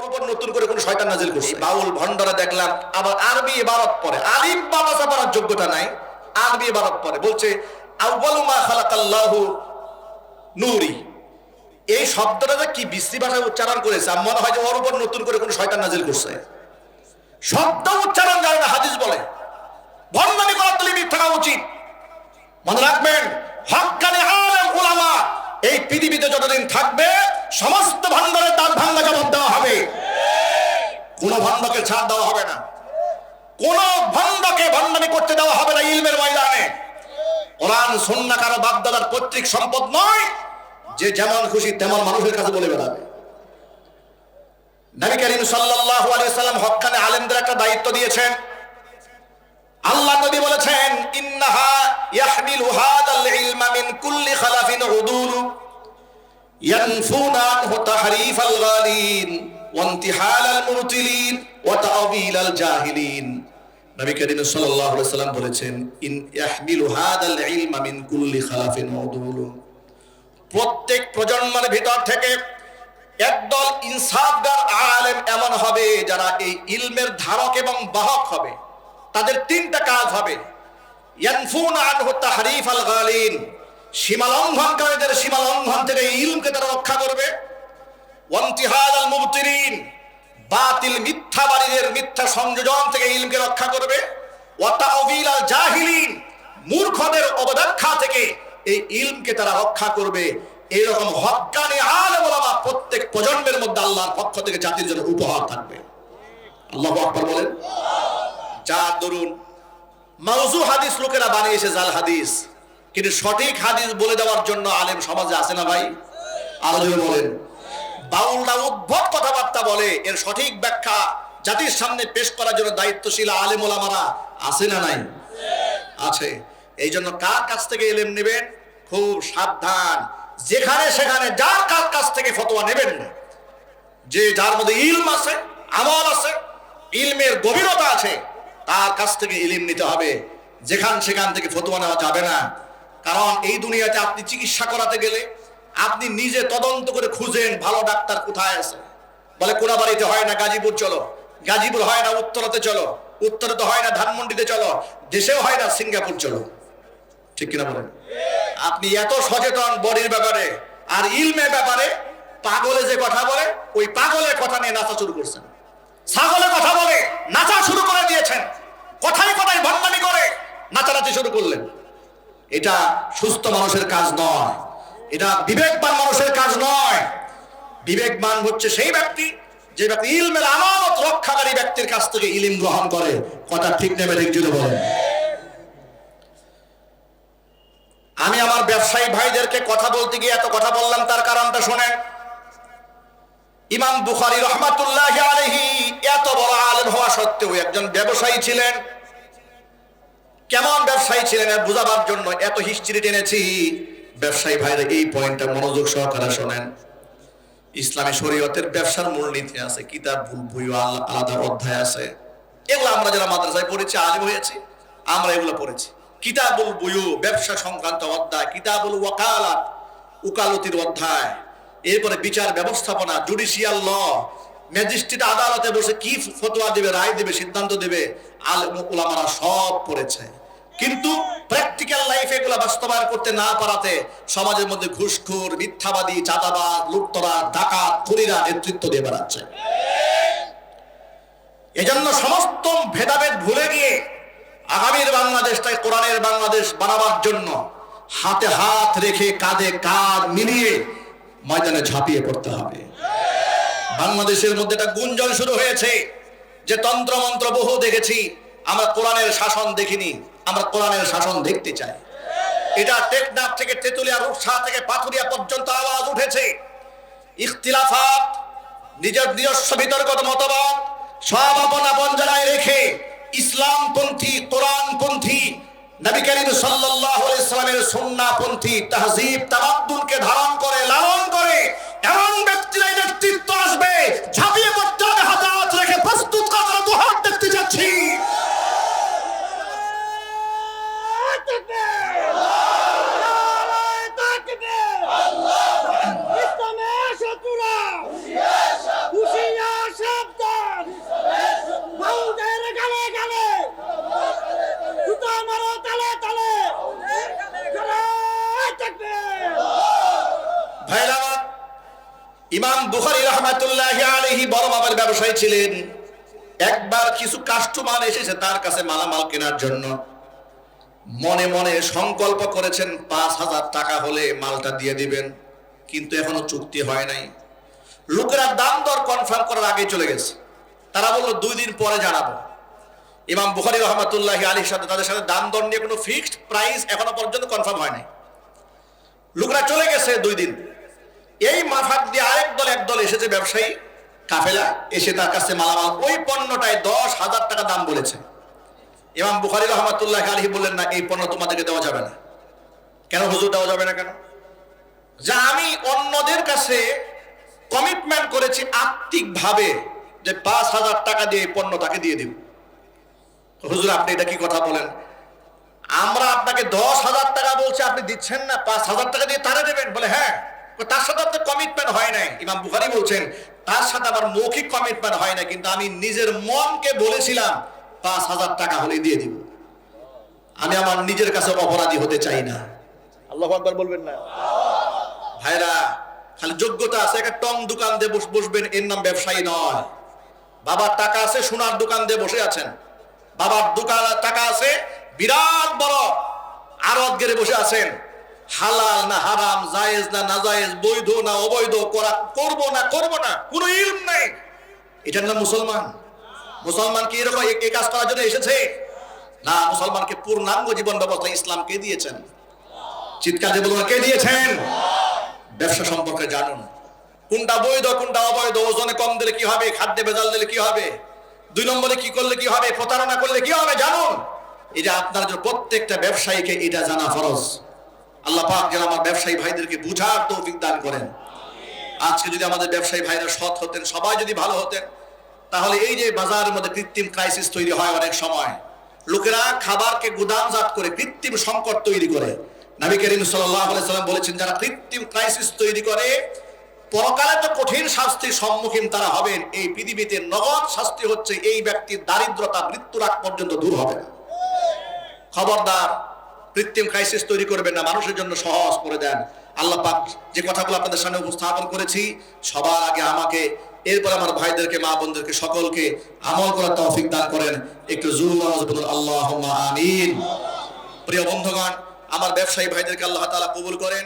ওর উপর নতুন করে কোন শয়তান নাজিল করছে? বাউল ভণ্ডরা দেখলাম আবার আরবি ইবারত পড়ে, আলিফ বা মাসা পড়ার যোগ্যতা নাই, আরবি ইবারত পড়ে, বলছে আউয়ালু মা খালাকাল্লাহু নূরি। এই শব্দটা যে কি বিশ্রী ভাষায় উচ্চারণ করেছে, আমার মনে হয় যে ওর উপর নতুন করে কোন শয়তান নাজিল করছে। শব্দ উচ্চারণ জানে না, হাদিস বলে। ভণ্ডামি করার লিমিট থাকা উচিত। মনে রাখবেন, হক্কানি আলেম উলামা এই পৃথিবীতে যতদিন থাকবে সমস্ত ভণ্ডারের দাঁত ভাঙা জবাব দেওয়া হবে। কোন ভণ্ডকে ছাড় দেওয়া হবে না, কোন ভণ্ডকে ভণ্ডামি করতে দেওয়া হবে না। ইলমের ময়দানে কোরআন সুন্নাহ কারো বাপদাদার পৈতৃক সম্পদ নয় যে যেমন খুশি তেমন মানুষের কাছে বলে বেড়াবে। নবী করিম সাল্লাল্লাহু আলাইহি সাল্লাম হক্কানি আলেমদের একটা দায়িত্ব দিয়েছেন। আল্লাহ নবী বলেছেন, ইন্নাহা ইয়াহমিলু হাদাল ইলমা মিন কুল্লি খালাফিন উদুল ইয়ানফুনা আনহু তাহরিফাল গালিন ওয়া ইনতিহালাল মুরতিলিন ওয়া তা'ওয়িলাল জাহিলিন। নবী করিম সাল্লাল্লাহু আলাইহি সাল্লাম বলেছেন, ইন ইয়াহমিলু হাদাল ইলমা মিন কুল্লি খালাফিন উদুল, প্রত্যেক প্রজন্মের ভিতর থেকে একদল ইনসাফগার আলেম এমন হবে যারা এই ইলমের ধারক এবং বাহক হবে। তাদের তিনটা কাজ হবে। ইয়ানফুনা আনহু তাহরিফাল গালিন, সীমা লঙ্ঘনকারীদের সীমা লঙ্ঘন থেকে ইলমকে তারা রক্ষা করবে। ওয়া ইনতিহালাল মুবতিলিন, বাতিল মিথ্যাবাদীদের মিথ্যা সংযোজন থেকে ইলমকে রক্ষা করবে। ওয়া তা'ওয়িলাল জাহিলিন, মূর্খদের অবব্যাখ্যা থেকে এই ইলমকে তারা রক্ষা করবে। এরকম হক্কানি আলেম ওলামা প্রত্যেক প্রজন্মের মধ্যে আল্লাহর পক্ষ থেকে জাতির জন্য উপহার থাকবে। আল্লাহু আকবার বলেন। যার দরুন মাউযু হাদিস লোকেরা বানিয়েছে জাল হাদিস, কিন্তু সঠিক হাদিস বলে দেওয়ার জন্য আলেম সমাজে আছে না ভাই? আরো জোরে বলেন। বাউলরা উদ্ভট কথাবার্তা বলে, এর সঠিক ব্যাখ্যা জাতির সামনে পেশ করার জন্য দায়িত্বশীল আলেম ওলামারা আছে না নাই? আছে। এই জন্য কার কাছ থেকে ইলম নেবেন খুব সাবধান। যেখানে সেখানে যার কার কাছ থেকে ফতোয়া নেবেন না, যে যার মধ্যে ইলম আছে, আমল আছে, ইলমের গভীরতা আছে, তার কাছ থেকে ইলম নিতে হবে। যেখান সেখান থেকে ফতোয়া নেওয়া যাবে না। কারণ এই দুনিয়াতে আপনি চিকিৎসা করাতে গেলে আপনি নিজে তদন্ত করে খুঁজেন ভালো ডাক্তার কোথায় আছে। বলে কোনাবাড়িতে হয় না গাজীপুর চলো, গাজীপুর হয় না উত্তরাতে চলো, উত্তরাতে হয় না ধানমন্ডিতে চলো, দেশেও হয় না সিঙ্গাপুর চলো। ঠিক কিনা বলেন? আপনি এত সচেতন বডির ব্যাপারে আর ইলমের ব্যাপারে, পাগলে যে কথা বলে ওই পাগলের কথা নিয়ে নাচা শুরু করছেন। ছাগলে কথা বলে নাচা শুরু করে দিয়েছেন, কথায় কথায় ভণ্ডামি করে নাচানাচি শুরু করলেন। এটা সুস্থ মানুষের কাজ নয়, এটা বিবেকবান মানুষের কাজ নয়। বিবেকবান হচ্ছে সেই ব্যক্তি যে ব্যক্তি ইলমের আমানত রক্ষাকারী ব্যক্তির কাছ থেকে ইলম গ্রহণ করে। কথা ঠিক নেবে ঠিক জুড়ে বলেন। আমি আমার ব্যবসায়ী ভাইদেরকে কথা বলতে গিয়ে এত কথা বললাম, তার কারণটা শোনেন। ইমাম বুখারী রাহমাতুল্লাহি আলাইহি এত বড় আলেম হওয়া সত্ত্বেও একজন ব্যবসায়ী ছিলেন। কেমন ব্যবসায়ী ছিলেন বুঝাবার জন্য এত হিস্ট্রি টেনেছি। ব্যবসায়ী ভাইরা এই পয়েন্টটা মনোযোগ সহকারে শোনেন। ইসলামী শরীয়তের ব্যবসার মূলনীতি আছে, কিতাবুল বুয়ু আলাদা অধ্যায় আছে। এগুলো আমরা যারা মাদ্রাসায় পড়েছি, আলিম হয়েছি, আমরা এগুলো পড়েছি। কিতাবুল বুয়ু ব্যবসা সংক্রান্ত অধ্যায়, কিতাবুল ওয়াকালাত উকালতির অধ্যায়, এরপরে বিচার ব্যবস্থাপনা জুডিশিয়াল ল, ম্যাজিস্ট্রেট আদালতে বসে কি ফতোয়া দেবে, রায় দেবে, সিদ্ধান্ত দেবে, আলেম ওলামারা সব পড়েছে। কিন্তু প্র্যাকটিক্যাল লাইফে এগুলো বাস্তবায়ন করতে না পারাতে সমাজের মধ্যে ঘুষখোর, মিথ্যাবাদী, চাঁদাবাজ, লুটতরা, ডাকাত, খুনিরা নেতৃত্ব দিয়ে বেড়াচ্ছে। এজন্য সমস্ত ভেদাভেদ ভুলে গিয়ে আগামীর বাংলাদেশটাই কোরআনের বাংলাদেশ বানাবার জন্য হাতে হাত রেখে কাঁধে কাঁধ মিলিয়ে ময়দানে ঝাঁপিয়ে পড়তে হবে। বাংলাদেশের মধ্যে একটা গুঞ্জন শুরু হয়েছে যে তন্ত্র মন্ত্র বহু দেখেছি, আমরা কোরআনের শাসন দেখিনি, আমরা কোরআনের শাসন দেখতে চাই। এটা টেকনাফ থেকে তেতুলিয়া, রূপসা থেকে পাথুরিয়া পর্যন্ত আওয়াজ উঠেছে। ইখতিলাফাত, নিজস্ব বিতর্কত মতবাদ সব আপন আপন জায়গায় রেখে ইসলামপন্থী, কোরআনপন্থী, নবী করিম সাল্লাল্লাহু আলাইহি সাল্লামের সুন্নাহপন্থী তাহযীব তামাদ্দুনকে ধারণ করে, লালন করে এমন ব্যক্তিরাই নেতৃত্ব আসবে। ঝাঁপিয়ে পড়তে হবে, হাতে হাত রেখে প্রস্তুত করার দুহাত দেখতে যাচ্ছি। ইসলামের শত্রুরা বুখারী রাহমাতুল্লাহি আলাইহি বড় মাপের ব্যবসায়ী ছিলেন। একবার কিছু কাস্টমার এসেছে তার কাছে মালামাল কেনার জন্য। মনে মনে সংকল্প করেছেন 5,000 টাকা হলে মালটা দিয়ে দিবেন, কিন্তু এখনো চুক্তি হয় নাই। লোকেরা দাম দর কনফার্ম করার আগে চলে গেছে। তারা বললো 2 দিন পরে জানাবো। ইমাম বুখারী রাহমাতুল্লাহি আলাইহির সাথে তাদের সাথে দাম দর নিয়ে কোনো ফিক্সড প্রাইস এখনো পর্যন্ত কনফার্ম হয় নাই। লোকরা চলে গেছে 2 দিন। এই মাফাক দিয়ে একদল এসেছে, ব্যবসায়ী কাফেলা এসে তার কাছে মালামাল ওই পণ্যটায় 10,000 টাকা দাম বলেছে। ইমাম বুখারী রাহমাতুল্লাহি আলাইহি বললেন, না, এই পণ্য তোমাদেরকে দেওয়া যাবে না। কেন হুজুর দেওয়া যাবে না কেন? যা আমি অন্যদের কাছে কমিটমেন্ট করেছি আত্মিকভাবে যে 5,000 টাকা দিয়ে এই পণ্য তাকে দিয়ে দিব। হুজুর আপনি এটা কি কথা বলেন? আমরা আপনাকে 10,000 টাকা বলছি, আপনি দিচ্ছেন না, 5,000 টাকা দিয়ে তারা দেবেন? বলে হ্যাঁ। তার সাথে আপনার কমিটমেন্ট হয় নাই। ইমাম বুখারী বলছেন, তার সাথে আমার মৌখিক কমিটমেন্ট হয় না, কিন্তু আমি নিজের মনকে বলেছিলাম 5,000 টাকা হলে দিয়ে দিব। আমি আমার নিজের কাছে অপরাধী হতে চাই না। আল্লাহু আকবার বলবেন না? ভাইরা, খালি যোগ্যতা আছে একটা টং দোকান দিয়ে বসবেন, এর নাম ব্যবসায়ী নয়। বাবার টাকা আছে, সোনার দোকান দিয়ে বসে আছেন। বাবার দোকান টাকা আছে, বিরাট বড় আড়ত গেড়ে বসে আছেন। হালাল না হারাম, জায়েজ না নাজায়েজ, বৈধ না অবৈধ, করবো না করবো না, কোনো ইলম নাই। এটার নাম মুসলমান? মুসলমান কি এরকম এই কাজ করার জন্য এসেছে? না, মুসলমানকে পূর্ণাঙ্গ জীবন ব্যবস্থা ইসলাম কে দিয়েছেন? চিৎকার দিয়ে বলুন, কে দিয়েছেন? ব্যবসা সম্পর্কে জানুন, কোনটা বৈধ কোনটা অবৈধ, ওজনে কম দিলে কি হবে, খাদ্যে ভেজাল দিলে কি হবে, 2 নম্বরে কি করলে কি হবে, প্রতারণা করলে কি হবে, জানুন। এটা আপনার জন্য প্রত্যেকটা ব্যবসায়ীকে এটা জানা ফরজ। আল্লাহ পাক যেন আমার ব্যবসায়ী ভাইদেরকে বুঝার তৌফিক দান করেন। আজকে যদি আমাদের ব্যবসায়ী ভাইরা সৎ হতেন, সবাই যদি ভালো হতেন, তাহলে এই যে বাজারের মধ্যে কৃত্রিম ক্রাইসিস তৈরি হয় অনেক সময়, লোকেরা খাবারকে গুদামজাত করে কৃত্রিম সংকট তৈরি করে। নবী করিম সাল্লাল্লাহু আলাইহি সাল্লাম বলেছেন, যারা কৃত্রিম ক্রাইসিস তৈরি করে পরকালে তো কঠিন শাস্তির সম্মুখীন তারা হবেন। এই পৃথিবীতে নগদ শাস্তি হচ্ছে এই ব্যক্তির দারিদ্রতা মৃত্যুর আগ পর্যন্ত দূর হবে না। খবরদার, কৃত্রিম ক্রাইসিস তৈরি করবেন না, মানুষের জন্য সহজ করে দেন। আল্লাহ পাক যে কথাগুলো আপনাদের সামনে উপস্থাপন করেছি, সবার আগে আমাকে, এরপর আমার ভাইদেরকে, মা বোনদেরকে সকলকে আমল করার তৌফিক দান করেন। একটু জোরে বলুন আল্লাহুম্মা আমিন। প্রিয় বন্ধুগণ, আমার ব্যবসায়ী ভাইদেরকে আল্লাহ তাআলা কবুল করেন।